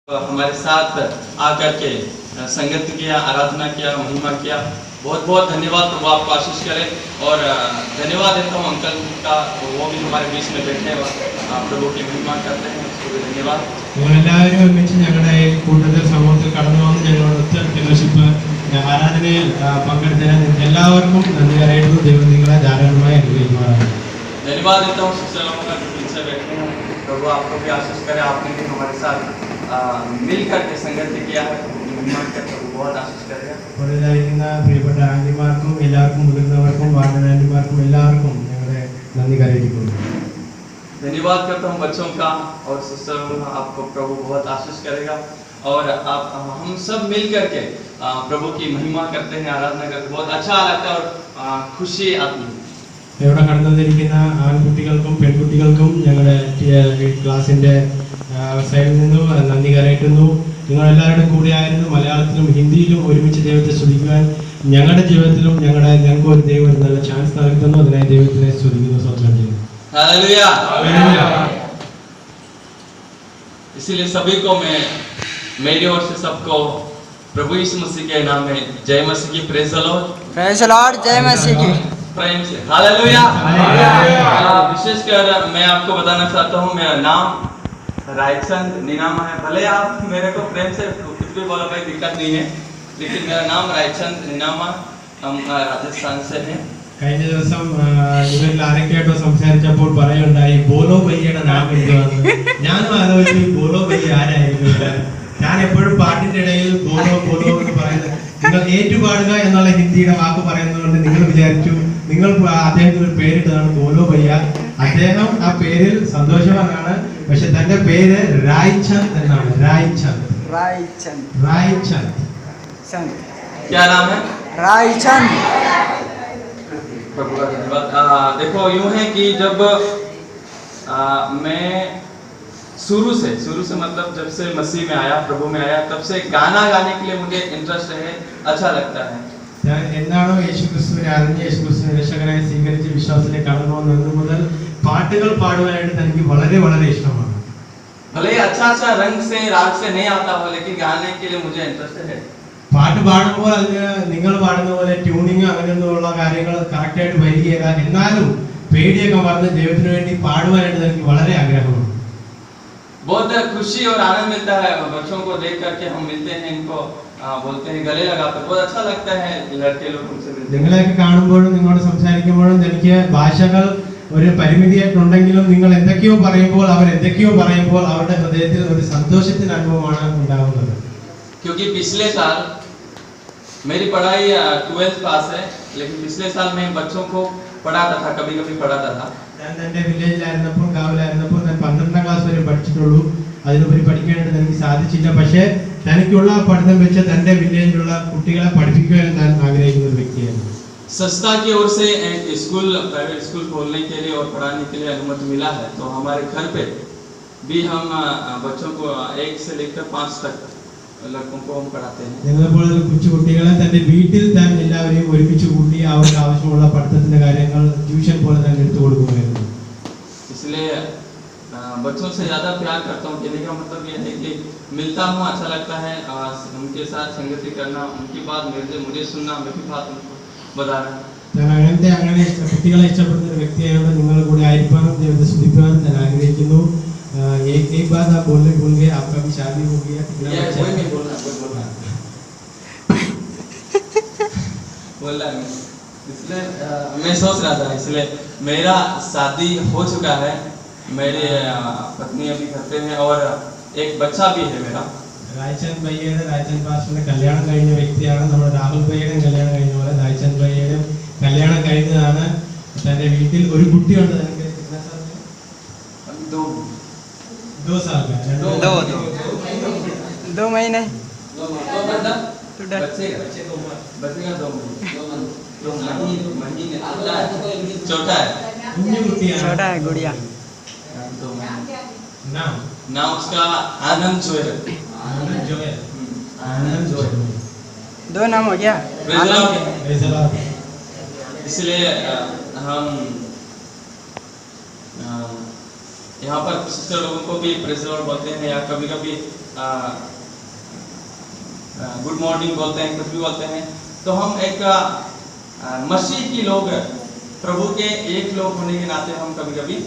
हमारे साथ आकर के संगत किया, आराधना किया, महिमा किया। बहुत बहुत धन्यवाद। प्रभु आपको आशीष करे। और धन्यवाद देता हूँ अंकल का, वो भी हमारे बीच में बैठे और प्रभु की महिमा करते हैं। उसको भी धन्यवाद। എല്ലാവരും ഒരുമിച്ച് ഞങ്ങളുടെ കൂട്ടത്തിൽ സമൂഹത്തിൽ കടന്നു വന്ന് ഞങ്ങളോട് ഫെലോഷിപ്പ് ആരാധനയിൽ പങ്കെടുത്തതിന് എല്ലാവർക്കും നന്ദി അറിയിക്കുന്നു. ദൈവം നിങ്ങളെ ധാരാളമായി അനുഗ്രഹിക്കുമാറാണ്. धन्यवाद देता हूँ सिस्टर का जो पीछे बैठे हैं। प्रभु आपको भी आशीष करे। आपने भी हमारे साथ मिल करके संगत किया है। बहुत आशीष करेगा। കൂടുതലായിരിക്കുന്ന പ്രിയപ്പെട്ട ആന്റിമാർക്കും എല്ലാവർക്കും മുതിർന്നവർക്കും വാർഡൻ ആന്റിമാർക്കും എല്ലാവർക്കും ഞങ്ങളുടെ നന്ദി അറിയിക്കുന്നു. धन्यवाद करता हूँ बच्चों का और सिस्टरों का। आपको प्रभु बहुत आशीष करेगा। और आप हम सब मिल करके प्रभु की महिमा करते हैं, आराधना करते हैं। बहुत अच्छा लगता है और खुशी आती है। ഇവിടെ കടന്നു വന്നിരിക്കുന്ന ആൺകുട്ടികൾക്കും പെൺകുട്ടികൾക്കും ഞങ്ങളുടെ ക്ലാസിന്റെ സൈഡിൽ നിന്നും നന്ദി അറിയിക്കുന്നു. നിങ്ങൾ എല്ലാവരുടെ കൂടെ ആയിരുന്നു. മലയാളത്തിലും ഹിന്ദിയിലും ഒരുമിച്ച് ദൈവത്തെ സ്തുതിക്കുവാൻ ഞങ്ങളുടെ ജീവിതത്തിലും ഞങ്ങൾക്ക് ഒരു ദൈവം ഒരു നല്ല ചാൻസ് നൽകുന്നു. അതിനായി ദൈവത്തിനെ സ്തുതിക്കുന്നു, സ്വന്തം ചെയ്യുന്നു. हालेलुया। इसीलिए सभी को मैं मेरी ओर से सबको प्रभु यीशु मसीह के नाम में जय मसीह की praise the Lord. Praise the Lord. जय मसीह की प्रेम से हालेलुया। विशेषकर मैं आपको बताना चाहता हूँ, मेरा नाम रायचंद निनामा है। भले आप मेरे को प्रेम से कुछ भी बोलो भाई, दिक्कत नहीं है, लेकिन मेरा नाम रायचंद निनामा, हम राजस्थान से हैं। കഴിഞ്ഞ ദിവസം ഇവരിൽ ആരൊക്കെയായിട്ടോ സംസാരിച്ചപ്പോൾ പറയുണ്ടായി ബോലോ ഭയ്യയുടെ നാം എന്തുവാന്ന്. ഞാനും ആലോചിച്ചു ബോലോ ഭയ്യ ആരായിരിക്കും. ഞാൻ എപ്പോഴും പാട്ടിന്റെ ഇടയിൽ ബോലോ ബോലോ എന്ന് പറയുന്നത്, നിങ്ങൾ ഏറ്റുപാടുക എന്നുള്ള ഹിന്ദിയുടെ വാക്ക് പറയുന്നതുകൊണ്ട് നിങ്ങൾ വിചാരിച്ചു നിങ്ങൾ അദ്ദേഹത്തിന് ഒരു പേരിട്ടതാണ് ബോലോ ഭയ്യ. അദ്ദേഹം ആ പേരിൽ സന്തോഷവാനാണ്. പക്ഷെ തന്റെ പേര് റായ്ചന്ദ് എന്നാണ്. റായ്ചന്ദ്. क्या नाम है? रायचंद। प्रभु का धन्यवाद। देखो यूं है कि जब मैं शुरू से मतलब जब से मसीह में आया, प्रभु में आया, तब से गाना गाने के लिए मुझे इंटरेस्ट है, अच्छा लगता है। ഞാൻ എന്നാണോ യേശുക്രിസ്തുവിനെ അറിഞ്ഞ് യേശുക്രിസ്തുവിനെ രക്ഷകനായി സ്വീകരിച്ച് വിശ്വാസത്തിലേക്ക് കടന്നു വന്നത് മുതൽ പാട്ടുകൾ പാടുവാനായിട്ട് എനിക്ക് വളരെ വളരെ ഇഷ്ടമാണ്. भले अच्छा रंग से राग से नहीं आता हो, लेकिन गाने के लिए मुझे इंटरेस्ट है। പാട്ട് പാടുമ്പോൾ അതിന് നിങ്ങൾ പാടുന്ന പോലെ ട്യൂണിങ് അങ്ങനെയൊന്നുമുള്ള കാര്യങ്ങൾ കറക്റ്റ് ആയിട്ട് വരികയില്ല. എന്നാലും പേടിയൊക്കെ വന്ന് ദൈവത്തിന് വേണ്ടി പാടുവാനായിട്ട് എനിക്ക് വളരെ ആഗ്രഹമാണ്. बहुत खुशी और आनंद मिलता है बच्चों को देख करके। हम मिलते हैं, इनको बोलते हैं, गले लगाते हैं। बहुत अच्छा लगता है लड़के लोग हमसे मिलते हैं। നിങ്ങളെയൊക്കെ കാണുമ്പോഴും നിങ്ങളോട് സംസാരിക്കുമ്പോഴും എനിക്ക് ഭാഷകൾ ഒരു പരിമിതിയായിട്ടുണ്ടെങ്കിലും നിങ്ങൾ എന്തൊക്കെയോ പറയുമ്പോൾ അവരുടെ ഹൃദയത്തിൽ ഒരു സന്തോഷത്തിന്റെ അനുഭവമാണ് ഉണ്ടാകുന്നത്. क्योंकि पिछले साल मेरी पढ़ाई 12th पास है, लेकिन पिछले साल मैं बच्चों को पढ़ाता था, कभी पढ़ाता था। ഞാൻ എൻ്റെ വില്ലേജിലായിരുന്നപ്പോൾ കാവിലായിരുന്നപ്പോൾ ഞാൻ 12ാം ക്ലാസ് വരെ പഠിച്ചിട്ടുള്ളൂ. അതിനുപരി പഠിക്കാനായിട്ട് എനിക്ക് സാധിച്ചില്ല. പക്ഷേ തനിക്കുള്ള പഠിത്തം വെച്ച് തൻ്റെ വില്ലേജിലുള്ള കുട്ടികളെ പഠിപ്പിക്കുവാൻ ഞാൻ ആഗ്രഹിക്കുന്ന ഒരു വ്യക്തിയായിരുന്നു. संस्था की ओर से एक स्कूल, प्राइवेट स्कूल खोलने के लिए और पढ़ाने के लिए अनुमति मिला है। तो हमारे घर पे भी हम बच्चों को 1 से लेकर 5 तक लड़कों को हम पढ़ाते हैं। നിങ്ങളെപ്പോലുള്ള കൊച്ചു കുട്ടികളെ തന്റെ വീട്ടിൽ താൻ എല്ലാവരെയും ഒരുമിച്ച് കൂട്ടി അവർക്ക് ആവശ്യമുള്ള പഠിത്തത്തിന്റെ കാര്യങ്ങൾ ട്യൂഷൻ പോലെ തന്നെ എടുത്തു കൊടുക്കുകയായിരുന്നു. इसलिए बच्चों से ज़्यादा प्यार करता हूँ। कहने का मतलब ये है कि मिलता हूँ, अच्छा लगता है उनके साथ संगति करना, उनकी बात मुझे सुनना, मेरी बात उनको बताना। ഞാൻ അങ്ങനെ കുട്ടികളെ ഇഷ്ടപ്പെടുന്ന ഒരു വ്യക്തിയായതുകൊണ്ട് നിങ്ങളുടെ കൂടെ ആയിരിക്കാനും ദൈവത്തെ സ്തുതിക്കുവാൻ ഞാൻ ആഗ്രഹിക്കുന്നു. एक बात आप बोल गए, आपका भी शादी हो गया? कोई नहीं बोलना, बोल रहा है। इसलिए मैं सोच रहा था, इसलिए मेरा शादी हो चुका है, मेरी पत्नी अभी घर पे है और एक बच्चा भी है मेरा। രായ്ചന്ദ് ഭയ്യയുടെ രായ്ചന്ദ് പാസ്റ്ററിന്റെ കല്യാണം കഴിഞ്ഞ വ്യക്തിയാണ്. നമ്മുടെ രാഹുൽ ഭയ്യയുടെയും കല്യാണം കഴിഞ്ഞ പോലെ രായ്ചന്ദ് ഭയ്യയുടെയും കല്യാണം കഴിഞ്ഞതാണ്. തന്റെ വീട്ടിൽ ഒരു കുട്ടിയുണ്ട്. दो साल का, 2 महीने। बच्चे का 2 महीने छोटा है, कुഞ്ഞു കുട്ടിയാണ്. छोटा है गुड़िया। नाम उसका आनंद जोयल। आनंद जोयल 2 नाम हो गया। इसलिए हम यहाँ पर सिस्टर लोगों को भी प्रेज द लॉर्ड बोलते हैं, या कभी गुड मॉर्निंग बोलते हैं, कुछ भी बोलते हैं, तो हम एक मसीह की लोग, प्रभु के एक लोग होने के नाते हम कभी कभी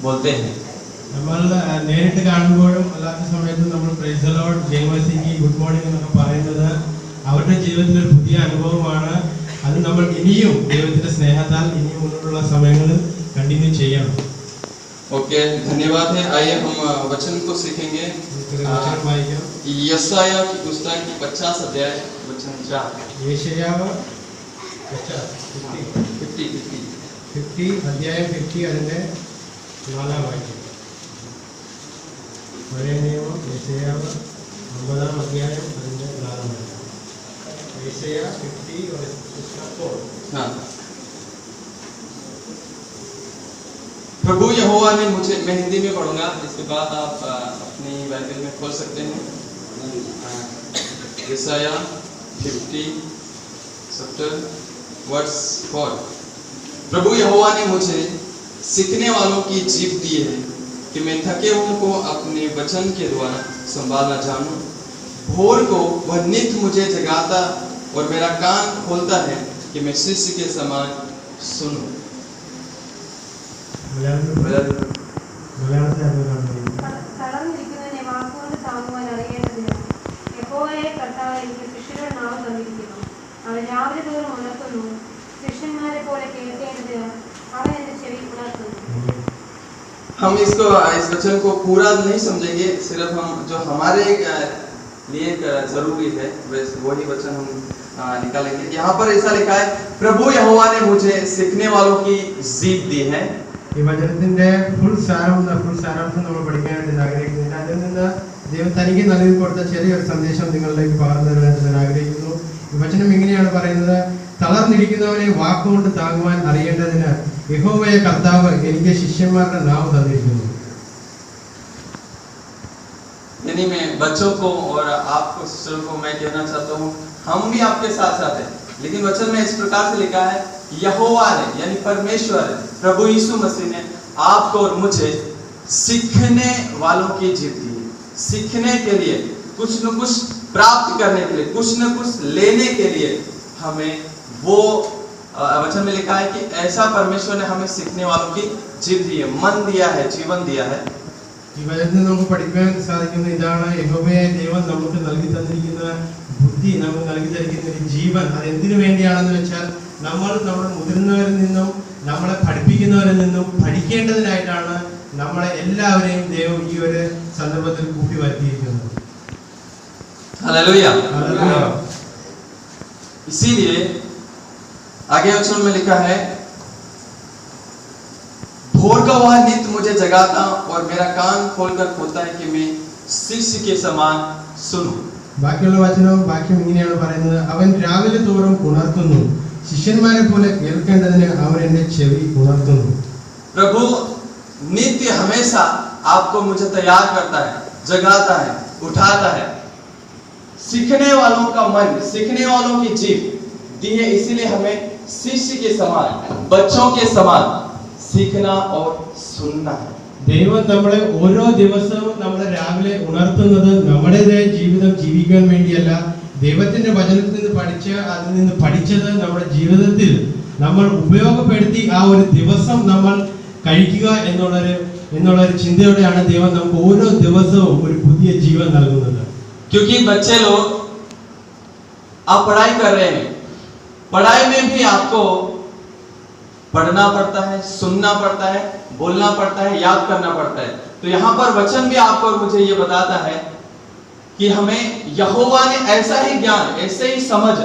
बोलते हैं। നമ്മൾ നേരിട്ട് കാണുമ്പോഴും അല്ലാത്ത സമയത്തും നമ്മൾ പ്രൈസ് ദി ലോർഡ് ജയമസിക്ക് ഗുഡ് മോർണിംഗ് എന്നൊക്കെ പറയുന്നത് അവരുടെ ജീവിതത്തിൽ ഒരു പുതിയ അനുഭവമാണ്. അത് നമ്മൾ ഇനിയും ദൈവത്തിന്റെ സ്നേഹത്താൽ ഇനിയും മുന്നോട്ടുള്ള സമയങ്ങളിൽ കണ്ടിന്യൂ ചെയ്യണം. ओके, धन्यवाद है। आइए हम वचन को सीखेंगे। यशायाह की पुस्तक 50 अध्याय वचन 4। യെശയ്യാവ് 50 അധ്യായം 50 അതിന്റെ 4-ാം വാക്യം. പഴയ നിയമം യെശയ്യാവ് 50-ാം അധ്യായം അതിന്റെ 4-ാം വാക്യം. യെശയ്യാ 50:4. हाँ। प्रभु यहोवा ने मुझे, मैं हिंदी में पढ़ूंगा, इसके बाद आप अपनी बाइबल में खोल सकते हैं। यशायाह 50:4। प्रभु यहोवा ने मुझे सीखने वालों की जीभ दी है कि मैं थके हुओं को अपने वचन के द्वारा संभालना जानूं। भोर को वह नित मुझे जगाता और मेरा कान खोलता है कि मैं शिष्य के समान सुनूं। തളർന്നിരിക്കുന്നതിനെ വാക്കുകൊണ്ട് താങ്ങുവാൻ അറിയേണ്ടതിന് യഹോവയെ കർത്താവ് എനിക്ക് ശിഷ്യരുടെ നാവ് തന്നിരിക്കുന്നു. അവൻ രാവിലെ തോറും ഉണർത്തുന്നു. ശിഷ്യന്മാരെ പോലെ കേൾക്കേണ്ടതിന് അവൻ എന്റെ ചെവി ഉണർത്തുന്നു. हम इसको, इस वचन को पूरा नहीं समझेंगे, सिर्फ हम जो हमारे लिए जरूरी है वही वचन हम निकालेंगे। यहाँ पर ऐसा लिखा है, प्रभु यहोवा ने मुझे सीखने वालों की जीभ दी है। ഈ വചനത്തിന്റെ ഫുൾ സാരാംശം നമ്മൾ പഠിക്കാനായിട്ട് ആഗ്രഹിക്കുന്നില്ല. അതിൽ നിന്ന് ദൈവം തനിക്ക് നൽകി കൊടുത്ത ചെറിയൊരു സന്ദേശം നിങ്ങളിലേക്ക് പകർന്നു തരാനായിട്ട് ഞാൻ ആഗ്രഹിക്കുന്നു. ഈ വചനം ഇങ്ങനെയാണ് പറയുന്നത്: തളർന്നിരിക്കുന്നവനെ വാക്കുകൊണ്ട് താങ്ങുവാൻ അറിയേണ്ടതിന് യഹോവയെ കർത്താവ് എനിക്ക് ശിഷ്യന്മാരുടെ നാവ് തന്നിരിക്കുന്നു. यानी मैं बच्चों को और आपको सिस्टरों को मैं कहना चाहता हूँ, हम भी आपके साथ साथ हैं, लेकिन वचन में इस प्रकार से लिखा है, यहोवा ने यानी परमेश्वर प्रभु यीशु मसीह ने आपको और मुझे सीखने वालों की जीभ दी है। सीखने के लिए, कुछ न कुछ प्राप्त करने के लिए, कुछ न कुछ लेने के लिए हमें वो वचन में लिखा है कि ऐसा परमेश्वर ने हमें सीखने वालों की जीभ दी है, मन दिया है, जीवन दिया है। ഈ വചനത്തിൽ നമുക്ക് പഠിക്കാൻ സാധിക്കുന്ന ഇതാണ്: യഹോവയെ ദൈവം നമുക്ക് നൽകി തന്നിരിക്കുന്ന ബുദ്ധി, നമുക്ക് നൽകി തന്നിരിക്കുന്ന ഒരു ജീവൻ. അത് എന്തിനു വേണ്ടിയാണെന്ന് വെച്ചാൽ നമ്മൾ നമ്മുടെ മുതിർന്നവരിൽ നിന്നും നമ്മളെ പഠിപ്പിക്കുന്നവരിൽ നിന്നും പഠിക്കേണ്ടതിനായിട്ടാണ് നമ്മളെ എല്ലാവരെയും ദൈവം ഈ ഒരു സന്ദർഭത്തിൽ കൂട്ടി വരുത്തിയിരിക്കുന്നത്. हालेलुया। इसीलिए आगे वचन में लिखा है, भोर का वह नित मुझे जगाता और मेरा कान खोलकर खोलता है कि मैं शिष्य के समान सुनूं। ബാക്കിയുള്ള വാക്യം ഇങ്ങനെയാണ് പറയുന്നത്: അവൻ രാവിലെ തോറും ഉണർത്തുന്നു. ശിഷ്യന്മാരെ പോലെ കേൾക്കേണ്ടതിന് അവൻ എന്റെ ചെവി ഉണർത്തുന്നു. प्रभु नित्य हमेशा आपको मुझे तैयार करता है, जगाता है, उठाता है। सीखने वालों का मन, सीखने वालों की जीभ दी है, इसीलिए हमें शिष्य के समान, बच्चों के समान सीखना और सुनना है। ദൈവം നമ്മളെ ഓരോ ദിവസവും നമ്മളെ രാവിലെ ഉണർത്തുന്നത് നമ്മുടേതായ ജീവിതം ജീവിക്കാൻ വേണ്ടിയല്ല. ദൈവത്തിന്റെ വചനത്തിൽ നിന്ന് അതിൽ നിന്ന് പഠിച്ചത് നമ്മുടെ ജീവിതത്തിൽ നമ്മൾ ഉപയോഗപ്പെടുത്തി ആ ഒരു ദിവസം നമ്മൾ കഴിക്കുക എന്നുള്ളൊരു ചിന്തയോടെയാണ് ദൈവം നമുക്ക് ഓരോ ദിവസവും ഒരു പുതിയ ജീവൻ നൽകുന്നത്. क्योंकि बच्चे लोग, आप पढ़ाई कर रहे हैं, पढ़ाई में भी आपको पढ़ना पड़ता है, सुनना पड़ता है, बोलना पड़ता है, याद करना पड़ता है। तो यहाँ पर वचन भी आपको और मुझे ये बताता है कि हमें यहोवा ने ऐसा ही ज्ञान, ऐसे ही समझ,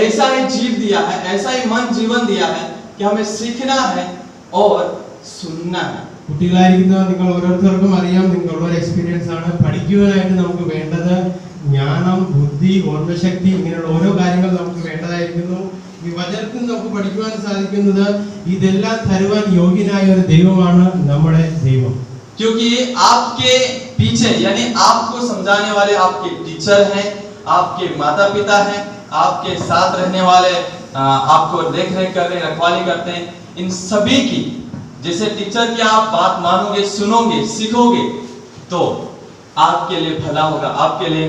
ऐसा ही जीव दिया है, ऐसा ही मन जीवन दिया है कि हमें सीखना है और सुनना है। കുട്ടികളായിരിക്കുന്ന നിങ്ങൾ ഓരോരുത്തർക്കും അറിയാം, നിങ്ങളുടെ ഒരു എക്സ്പീരിയൻസ് ആണ്. പഠിക്കുവാനായിട്ട് നമുക്ക് വേണ്ടത് ജ്ഞാനം, ബുദ്ധി, ഓർമ്മശക്തി, ഇങ്ങനെയുള്ള ഓരോ കാര്യങ്ങൾ നമുക്ക് വേണ്ടതായിരിക്കുന്നു. ഈ വചനത്തിൽ നമുക്ക് പഠിക്കുവാൻ സാധിക്കുന്നത് ഇതെല്ലാം തരുവാൻ യോഗ്യനായ ഒരു ദൈവമാണ് നമ്മുടെ ദൈവം. क्योंकि आपके पीछे यानी आपको समझाने वाले आपके टीचर हैं, आपके माता पिता हैं, आपके साथ रहने वाले आपको देख रेख कर रहे, रखवाली करते हैं, इन सभी की जैसे टीचर की आप बात मानोगे, सुनोगे, सीखोगे, तो आपके लिए भला होगा, आपके लिए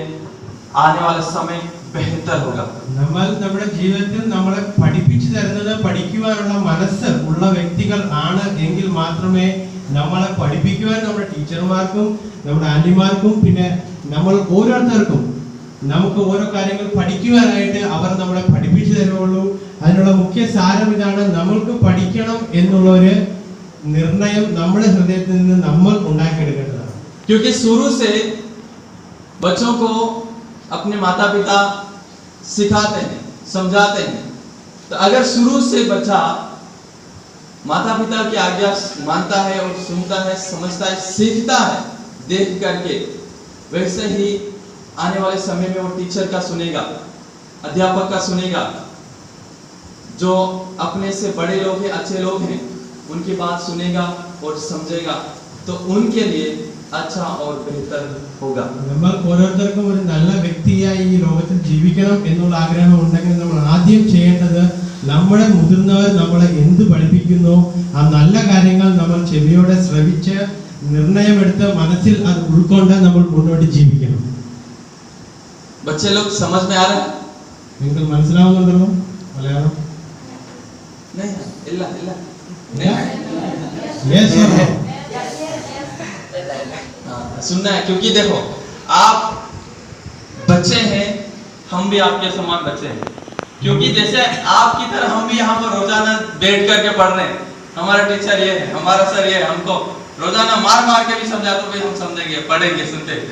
आने वाला समय बेहतर होगा। നമ്മൾ നമ്മുടെ ജീവിതത്തിൽ നമ്മളെ പഠിപ്പിച്ചു തരുന്നത് പഠിക്കുവാനുള്ള മനസ്സ് ഉള്ള വ്യക്തികൾ ആണ് എങ്കിൽ മാത്രമേ നമ്മളെ പഠിപ്പിക്കുവാൻ നമ്മുടെ ടീച്ചർമാർക്കും നമ്മുടെ ആന്റിമാർക്കും പിന്നെ നമ്മൾ ഓരോരുത്തർക്കും നമുക്ക് ഓരോ കാര്യങ്ങൾ പഠിക്കുവാനായിട്ട് അവർ നമ്മളെ പഠിപ്പിച്ചു തരുള്ളൂ. അതിനുള്ള മുഖ്യ സാരം ഇതാണ്, നമ്മൾക്ക് പഠിക്കണം എന്നുള്ള ഒരു നിർണയം നമ്മുടെ ഹൃദയത്തിൽ നിന്ന് നമ്മൾ ഉണ്ടാക്കിയെടുക്കേണ്ടതാണ്. क्योंकि शुरू से बच्चों को अपने माता पिता सिखाते हैं, समझाते हैं। तो अगर शुरू से बच्चा माता पिता की आज्ञा मानता है और सुनता है, समझता है, सीखता है देख करके, वैसे ही आने वाले समय में वो टीचर का सुनेगा, अध्यापक का सुनेगा, जो अपने से बड़े लोग हैं, अच्छे लोग हैं, उनकी बात सुनेगा और समझेगा, तो उनके लिए अच्छा और बेहतर होगा. നമ്മൾ ഓരോരുത്തർക്കും ഒരു നല്ല വ്യക്തിയായി ഈ ലോകത്തിൽ ജീവിക്കണം എന്നുള്ള ആഗ്രഹം ഉണ്ടെങ്കിൽ നമ്മൾ ആദ്യം ചെയ്യേണ്ടത് നമ്മുടെ മുതിർന്നവർ നമ്മളെ എന്ത് പഠിപ്പിക്കുന്നു ആ നല്ല കാര്യങ്ങൾ നമ്മൾ ചെവിയോടെ ശ്രവിച്ച് നിർണയമെടുത്ത് മനസ്സിൽ അത് ഉൾക്കൊണ്ട് നമ്മൾ മുന്നോട്ട് ജീവിക്കണം. बच्चे लोग समझ में आ रहे हैं? നിങ്ങൾക്ക് മനസ്സിലാവുന്നുണ്ടല്ലോ മലയാളം? नहीं इल्ला इल्ला യെസ് സർ. सुनना है, क्योंकि देखो आप बच्चे हैं, हम भी आपके समान बच्चे हैं, क्योंकि जैसे आपकी तरह हम भी यहाँ पर रोजाना बैठ करके पढ़ रहे हैं. हमारा टीचर ये है, हमारा सर ये है, हमको रोजाना मार मार के भी समझा दो भाई, हम समझेंगे, पढ़ेंगे, सुनते हैं.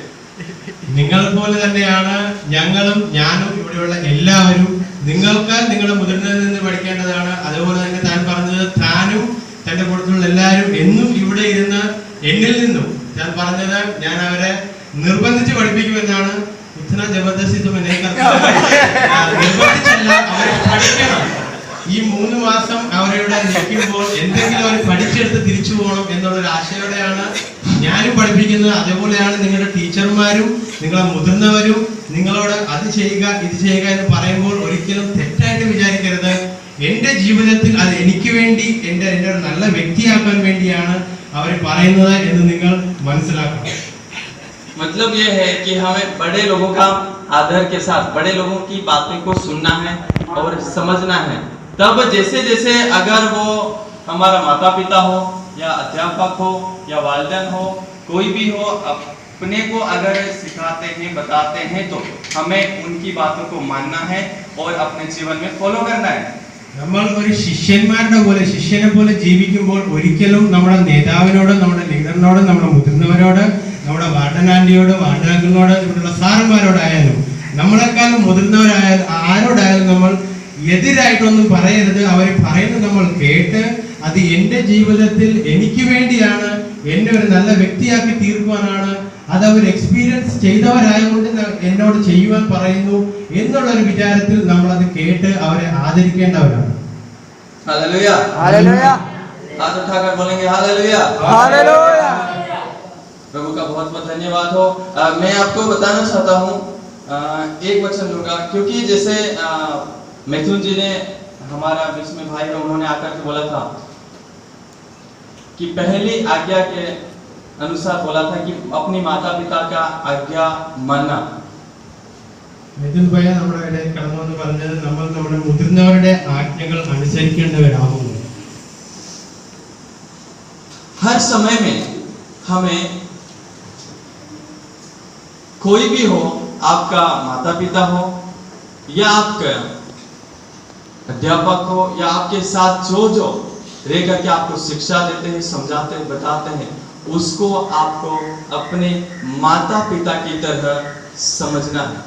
നിങ്ങൾ പോലെ തന്നെയാണ് ഞങ്ങളും ഞാനും ഇവിടെയുള്ള എല്ലാവരും. നിങ്ങൾക്ക് നിങ്ങളുടെ മുതിർന്നതിൽ നിന്ന് പഠിക്കേണ്ടതാണ്. അതുപോലെ തന്നെ താൻ പറഞ്ഞത് താനും തന്റെ കൂട്ടത്തിലുള്ള എല്ലാവരും എന്നും ഇവിടെ ഇരുന്ന് എന്നിൽ നിന്നും ഞാൻ പറഞ്ഞത് ഞാൻ അവരെ നിർബന്ധിച്ച് പഠിപ്പിക്കുമെന്നാണ്. ഇത്ര ജബർദസ്തി നിർബന്ധിച്ചല്ല, അവരെ പഠിക്കണം. ഈ 3 മാസം അവരുടെ നിൽക്കുമ്പോൾ എന്തെങ്കിലും അവർ പഠിച്ചെടുത്ത് തിരിച്ചു പോകണം എന്നുള്ളൊരു ആശയോടെയാണ് ഞാനും പഠിപ്പിക്കുന്നത്. അതേപോലെയാണ് നിങ്ങളുടെ ടീച്ചർമാരും നിങ്ങളെ മുതിർന്നവരും നിങ്ങളോട് അത് ചെയ്യുക ഇത് ചെയ്യുക എന്ന് പറയുമ്പോൾ ഒരിക്കലും തെറ്റായിട്ട് വിചാരിക്കരുത്. എന്റെ ജീവിതത്തിൽ അത് എനിക്ക് വേണ്ടി എന്റെ ഒരു നല്ല വ്യക്തിയാക്കാൻ വേണ്ടിയാണ് അവർ പറയുന്നത് എന്ന് നിങ്ങൾ മനസ്സിലാക്കണം. मतलब ये है कि हमें बड़े लोगों का आदर के साथ बड़े लोगों की बातें को सुनना है और समझना है. तब जैसे जैसे अगर वो हमारा माता पिता हो या अध्यापक हो या वालिदैन हो, कोई भी हो, अपने को अगर सिखाते हैं बताते हैं तो हमें उनकी बातों को मानना है और अपने जीवन में फॉलो करना है. നമ്മൾ ഒരു ശിഷ്യന്മാരുടെ പോലെ ശിഷ്യനെ പോലെ ജീവിക്കുമ്പോൾ ഒരിക്കലും നമ്മുടെ നേതാവിനോടും നമ്മുടെ ലീഡറിനോടും നമ്മുടെ മുതിർന്നവരോട് നമ്മുടെ വാർഡനാന്റിയോടും വാർഡനാങ്കിളിനോട് ഇവിടെയുള്ള സാറന്മാരോടായാലും നമ്മളെക്കാളും മുതിർന്നവരായാലും ആരോടായാലും നമ്മൾ എതിരായിട്ടൊന്നും പറയരുത്. അവർ പറയുന്നത് നമ്മൾ കേട്ട് അത് എൻ്റെ ജീവിതത്തിൽ എനിക്ക് വേണ്ടിയാണ്, എന്നെ ഒരു നല്ല വ്യക്തിയാക്കി തീർക്കുവാനാണ്, അത് അവർ എക്സ്പീരിയൻസ് ചെയ്തവരായതുകൊണ്ട് എന്നോട് ചെയ്യുവാൻ പറയുന്നു എന്നുള്ളൊരു വിചാരത്തിൽ നമ്മൾ അത് കേട്ട് അവരെ ആദരിക്കേണ്ടവരാണ്. हालेलुया हालेलुया हाथ उठाकर बोलेंगे हालेलुया हालेलुया. प्रभु का बहुत बहुत धन्यवाद हो. मैं आपको बताना चाहता हूँ, एक वचन लूंगा, क्योंकि जैसे मिथुन जी ने हमारा बीच में भाई है, उन्होंने आकर के बोला था कि पहली आज्ञा के अनुसार बोला था कि अपनी माता पिता का आज्ञा मानना. മിഥുൻ ഭയ്യ നമ്മുടെ ഇടയിൽ കടന്നു വന്ന് പറഞ്ഞത് നമ്മൾ നമ്മുടെ മുതിർന്നവരുടെ ആജ്ഞകൾ അനുസരിക്കേണ്ടവരാകുന്നു. हर समय में हमें कोई भी हो, आपका माता पिता हो या आपका अध्यापक हो या आपके साथ जो रह करके आपको शिक्षा देते हैं, समझाते हैं, बताते हैं, उसको आपको अपने माता पिता की तरह समझना है.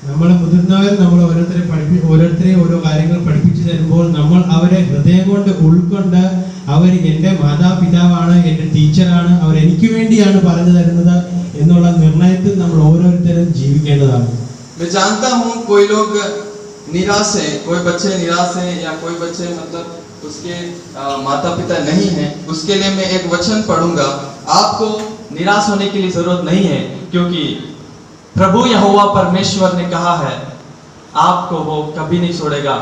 നമ്മൾ മുതിർന്നവർ നമ്മൾ ഓരോരുത്തരെ ഓരോ കാര്യങ്ങൾ പഠിപ്പിച്ചു തരുമ്പോൾ നമ്മൾ അവരെ ഹൃദയം കൊണ്ട് ഉൾക്കൊണ്ട് അവർ എൻ്റെ മാതാപിതാവാണ്, എൻ്റെ ടീച്ചറാണ്, അവർ എനിക്ക് വേണ്ടിയാണ് പറഞ്ഞു തരുന്നത് എന്നുള്ള നിർണയത്തിൽ നമ്മൾ ഓരോരുത്തരും ജീവിക്കേണ്ടതാണ്. मैं जानता हूँ कोई लोग निराश है, कोई बच्चे निराश है या कोई बच्चे मतलब उसके माता पिता नहीं है. उसके लिए मैं एक वचन पढ़ूंगा. आपको निराश होने की जरूरत नहीं है, क्योंकि प्रभु यहोवा परमेश्वर ने कहा है आपको वो कभी नहीं छोड़ेगा.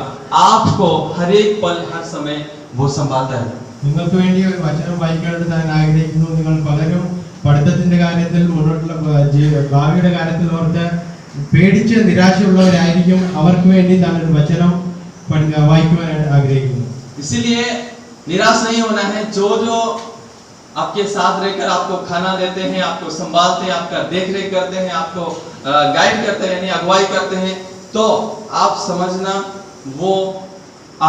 आपको हर एक पल हर समय वो संभालता है. നിങ്ങൾക്ക് വേണ്ടി ഒരു വചനം വായിക്കാനായിട്ട് ഞാൻ ആഗ്രഹിക്കുന്നു. നിങ്ങൾ പലരും പഠിത്തത്തിന്റെ കാര്യത്തിൽ മുന്നോട്ടുള്ള ഭാവിയുടെ കാര്യത്തിൽ ഓർത്ത് പേടിച്ച് നിരാശയുള്ളവരായിരിക്കും. അവർക്ക് വേണ്ടി താനൊരു വചനം വായിക്കുവാൻ ആഗ്രഹിക്കുന്നു. इसीलिए निराश नहीं होना है. जो जो आपके साथ रहकर आपको खाना देते हैं, आपको संभालते हैं, आपका देख रेख करते हैं, आपको गाइड करते हैं, यानी अगुवाई करते हैं, तो आप समझना वो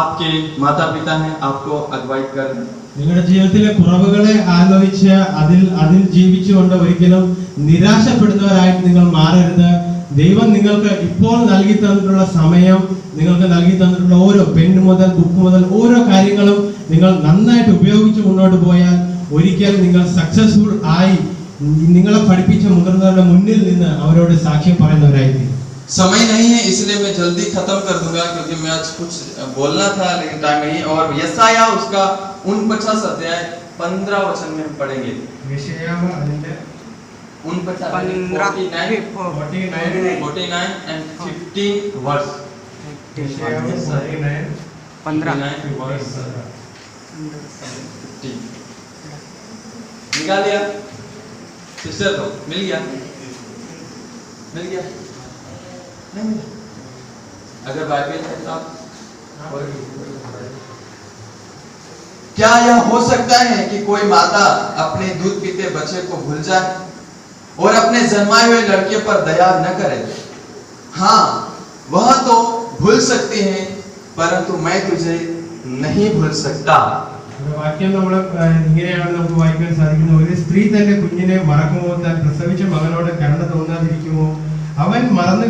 आपके माता पिता हैं, आपको अगुवाई कर रहे हैं. നിങ്ങളുടെ ജീവിതത്തിലെ കുറവുകളെ ആലോചിച്ച് അതിൽ ജീവിച്ചുകൊണ്ട് ഒരിക്കലും നിരാശപ്പെടുന്നവരായിട്ട് നിങ്ങൾ മാറരുത്. ദൈവം നിങ്ങൾക്ക് ഇപ്പോൾ നൽകി തന്നിട്ടുള്ള സമയം, നിങ്ങൾക്ക് നൽകി തന്നിട്ടുള്ള ഓരോ പെൻ മുതൽ ബുക്ക് മുതൽ ഓരോ കാര്യങ്ങളും നിങ്ങൾ നന്നായിട്ട് ഉപയോഗിച്ച് മുന്നോട്ട് പോയാൽ ഒരിക്കൽ നിങ്ങൾ സക്സസ്ഫുൾ ആയി നിങ്ങളെ പഠിപ്പിച്ച മുതിർന്നവരുടെ മുന്നിൽ നിന്ന് അവരോട് സാക്ഷ്യം പറയുന്നവരായിരിക്കും. समय नहीं है इसलिए मैं जल्दी खत्म कर दूंगा, क्योंकि मैं आज कुछ बोलना था लेकिन टाइम नहीं. और यशाया उसका 49 अध्याय 15 वचन में हम पढ़ेंगे. 49 and 15 verse. 49 verse 15. निकाल लिया सिस्टर? तो मिल गया नहीं मिला? अगर बाइबल है तो क्या यह हो सकता है कि कोई माता अपने दूध पीते बच्चे को भूल जाए और अपने जन्माए हुए लड़के पर दया न करे? हाँ, वह तो भूल सकती है, परंतु मैं तुझे नहीं भूल सकता. വാക്യം നമ്മൾ ഇങ്ങനെയാണ് നമുക്ക് വായിക്കാൻ സാധിക്കുന്നത്. ഒരു സ്ത്രീ തന്റെ കുഞ്ഞിനെ മറക്കുമോ? താൻ പ്രസവിച്ച മകനോട് കരുണ തോന്നാതിരിക്കുമോ? അവർ മറന്നു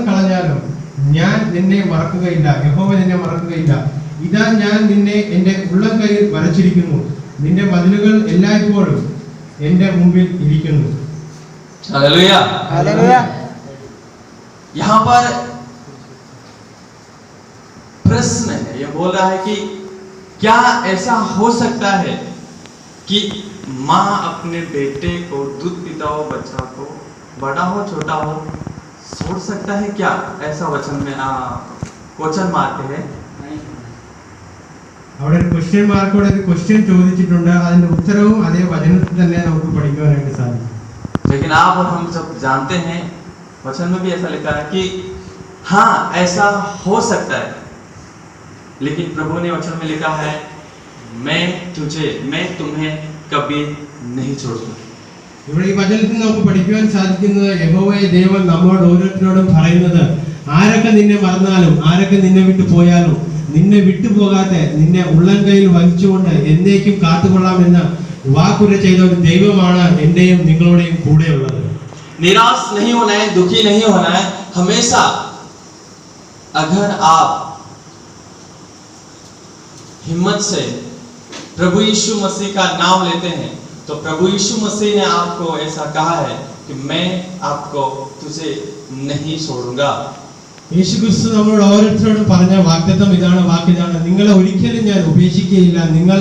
കളഞ്ഞാലും ഞാൻ നിന്നെ മറക്കുകയില്ല. യഹോവ നിന്നെ മറക്കുകയില്ല. ഇതാ ഞാൻ നിന്നെ എന്റെ ഉള്ളം കയ്യിൽ വരച്ചിരിക്കുന്നു. നിന്റെ മതിലുകൾ എല്ലായ്പ്പോഴും എന്റെ മുമ്പിൽ ഇരിക്കുന്നു. Hallelujah hallelujah. यहाँ पर प्रश्न है, ये बोल रहा है कि क्या ऐसा हो सकता है कि माँ अपने बेटे को दूध पीता हो बच्चा को, बड़ा हो छोटा हो, छोड़ सकता है क्या? ऐसा वचन में क्वेश्चन मार्क है. അവിടെ ഒരു ക്വസ്റ്റ്യൻ മാർക്കോടെ ഒരു ക്വസ്റ്റ്യൻ ചോദിച്ചിട്ടുണ്ട്. അതിന്റെ ഉത്തരവും അതേ വചനത്തിൽ തന്നെ നമുക്ക് പഠിക്കുവാനായിട്ട് സാധിക്കും. लेकिन आप और हम जब जानते हैं, वचन में भी ऐसा लिखा है कि हाँ ऐसा हो सकता है, लेकिन प्रभु ने वचन में लिखा है मैं तुम्हें कभी नहीं छोड़ूंगा. ഇവിടെ ഈ വചനത്തിൽ നമുക്ക് പഠിക്കുവാൻ സാധിക്കുന്നത് യഹോവയെ ദൈവം നമ്മളോട് ഓരോരുത്തരോടും പറയുന്നത്, ആരൊക്കെ നിന്നെ മറന്നാലും ആരൊക്കെ നിന്നെ വിട്ടു പോയാലും നിന്നെ വിട്ടുപോകാതെ നിന്നെ ഉള്ളം കയ്യിൽ വഹിച്ചുകൊണ്ട് എന്നേക്കും കാത്തുകൊള്ളാമെന്ന് വാക്കുര ചെയ്ത ഒരു ദൈവമാണ് എന്റെയും നിങ്ങളുടെയും കൂടെയുള്ളത്. निराश नहीं होना है, दुखी नहीं होना है. हमेशा अगर आप हिम्मत से प्रभु यीशु मसीह का नाम लेते हैं तो प्रभु यीशु मसीह ने आपको ऐसा कहा है कि मैं आपको तुझे नहीं छोड़ूंगा. യേശുക്രിസ്തു നമ്മളോട് ഓരോരുത്തരോടും പറഞ്ഞ വാഗ്ദത്തം ഇതാണ്, വാക്കിതാണ്, നിങ്ങളെ ഒരിക്കലും ഞാൻ ഉപേക്ഷിക്കുകയില്ല. നിങ്ങൾ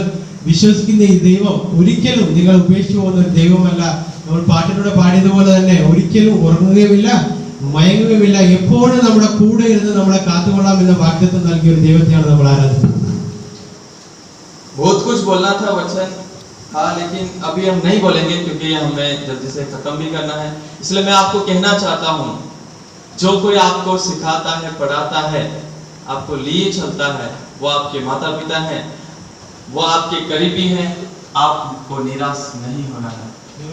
വിശ്വസിക്കുന്ന ഈ ദൈവം ഒരിക്കലും നിങ്ങൾ ഉപേക്ഷിച്ചു പോകുന്ന ഒരു ദൈവമല്ല. നമ്മൾ പാട്ടിലൂടെ പാടിയതുപോലെ തന്നെ ഒരിക്കലും ഉറങ്ങുകയുമില്ല, മയങ്ങുകയുമില്ല, എപ്പോഴും നമ്മുടെ കൂടെ ഇരുന്ന് നമ്മളെ കാത്തുകൊള്ളാം എന്ന വാഗ്ദത്തം നൽകിയ ഒരു ദൈവത്തെയാണ് നമ്മൾ ആരാധിക്കുന്നത്. बहुत कुछ बोलना था वचन, हाँ, लेकिन अभी हम नहीं बोलेंगे क्योंकि हमें जल्दी से खत्म भी करना है. इसलिए मैं आपको कहना चाहता हूँ, जो कोई आपको सिखाता है, पढ़ाता है, आपको लिए चलता है, वो आपके माता पिता हैं, वो आपके करीबी हैं. आपको निराश नहीं होना है.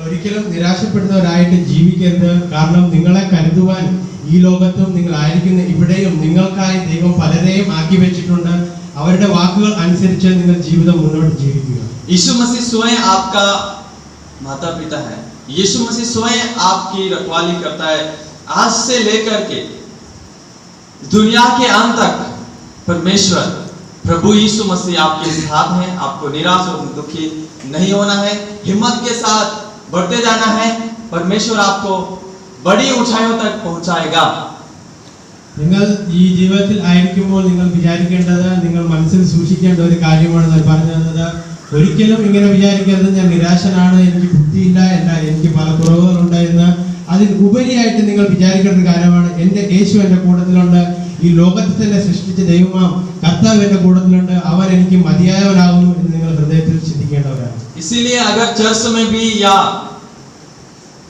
ഒരിക്കലും നിരാശപ്പെടുന്നവരായിട്ട് ജീവിക്കരുത്. കാരണം നിങ്ങളെ കരുതുവാൻ ഈ ലോകത്തും നിങ്ങളായിരിക്കുന്ന ഇവിടെയും നിങ്ങൾക്കായി ദൈവം പലരെയും ആക്കി വെച്ചിട്ടുണ്ട്. അവരുടെ വാക്കുകൾ അനുസരിച്ച് നിങ്ങൾ ജീവിതം മുന്നോട്ട് ജീവിക്കുക. यीशु मसीह स्वयं आपका माता पिता है. यीशु मसीह स्वयं आपकी रखवाली करता है. आज से लेकर के दुनिया के अंत तक परमेश्वर प्रभु यीशु मसीह आपके साथ हैं. आपको निराश और दुखी नहीं होना है. हिम्मत के साथ बढ़ते जाना है. परमेश्वर आपको बड़ी ऊंचाइयों तक पहुंचाएगा. നിങ്ങൾ ഈ ജീവിതത്തിൽ ആയിരിക്കുമ്പോൾ നിങ്ങൾ വിചാരിക്കേണ്ടത്, നിങ്ങൾ മനസ്സിൽ സൂക്ഷിക്കേണ്ട ഒരു കാര്യമാണ് ഞാൻ പറഞ്ഞു തന്നത്. ഒരിക്കലും ഇങ്ങനെ വിചാരിക്കരുത്, ഞാൻ നിരാശനാണ്, എനിക്ക് ബുദ്ധിയില്ല, എനിക്ക് പല കുറവുകളുണ്ട് എന്ന്. അതിൽ ഉപരിയായിട്ട് നിങ്ങൾ വിചാരിക്കേണ്ട ഒരു കാര്യമാണ്, എൻ്റെ യേശു എൻ്റെ കൂട്ടത്തിലുണ്ട്. ഈ ലോകത്തെ തന്നെ സൃഷ്ടിച്ച ദൈവമാം കർത്താവ് എൻ്റെ കൂട്ടത്തിലുണ്ട്. അവൻ എനിക്ക് മതിയായവനാകുന്നു എന്ന് നിങ്ങൾ ഹൃദയത്തിൽ ചിന്തിക്കേണ്ടവരാണ്. इसीलिए अगर चर्च में भी या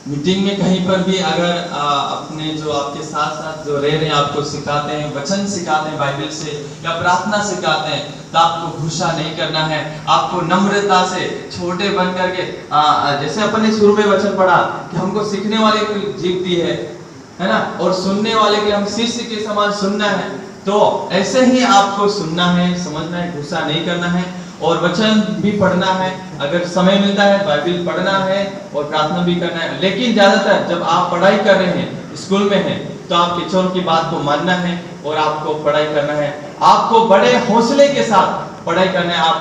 मीटिंग में कहीं पर भी अगर अपने जो आपके साथ साथ जो रह रहे हैं आपको सिखाते हैं, वचन सिखाते हैं बाइबल से या प्रार्थना सिखाते हैं, तो आपको गुस्सा नहीं करना है। आपको नम्रता से छोटे बन करके जैसे अपन ने शुरू में वचन पढ़ा कि हमको सीखने वाले को जीव दी है ना, और सुनने वाले के हम शिष्य के समान सुनना है। तो ऐसे ही आपको सुनना है, समझना है, गुस्सा नहीं करना है और वचन भी पढ़ना है। अगर समय मिलता है बाइबल पढ़ना है और प्रार्थना भी करना है। लेकिन ज्यादातर जब आप पढ़ाई कर रहे हैं, स्कूल में हैं, तो आप टीचरों की बात को मानना है और आपको पढ़ाई करना है। आपको बड़े हौसले के साथ पढ़ाई करना है। आप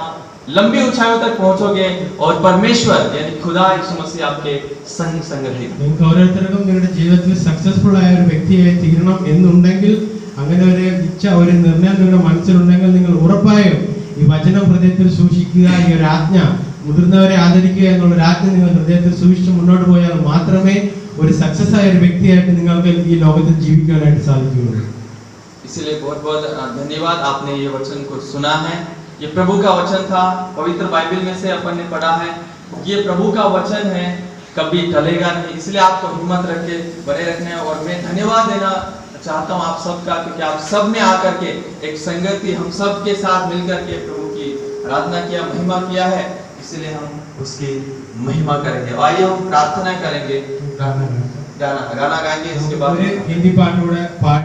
लंबी ऊंचाइयों तक पहुंचोगे और परमेश्वर यानी खुदा यीशु मसीह आपके संग रहेगा। നിങ്ങൾക്ക് ഓരോരുത്തർക്കും നിങ്ങളുടെ ജീവിതത്തിൽ സക്സസ്ഫുൾ ആയ ഒരു വ്യക്തിയായി തീരണം എന്നുണ്ടെങ്കിൽ, അങ്ങനെ ഒരു ഇച്ഛ, ഒരു നിർണയം നിങ്ങളുടെ മനസ്സിലുണ്ടെങ്കിൽ, നിങ്ങൾ ഉറപ്പായും ഈ വചനം ഹൃദയത്തിൽ സൂക്ഷിക്കുക, ഈ ഒരു ആജ്ഞ, മുതിർന്നവരെ ആദരിക്കുക എന്നുള്ള ഒരു ആജ്ഞ നിങ്ങൾ ഹൃദയത്തിൽ സൂക്ഷിച്ച് മുന്നോട്ട് പോയാൽ മാത്രമേ ഒരു സക്സസ് ആയ ഒരു വ്യക്തിയായിട്ട് നിങ്ങൾക്ക് ഈ ലോകത്തിൽ ജീവിക്കാനായിട്ട് സാധിക്കുകയുള്ളൂ। इसलिए बहुत बहुत धन्यवाद, आपने ये वचन को सुना है। ये प्रभु का वचन था, पवित्र बाइबल में से अपन ने पढ़ा है। ये प्रभु का वचन है, कभी टलेगा नहीं। इसलिए आपको हिम्मत रख के बने रखना है। और मैं धन्यवाद देना चाहता हूँ आप सबका, क्योंकि आप सब ने आकर के एक संगति हम सब के साथ मिलकर के प्रभु की आराधना किया, महिमा किया है। इसलिए हम उसकी महिमा करेंगे। आइए हम प्रार्थना करेंगे, गाना गाएंगे, इसके बाद हिंदी पाठ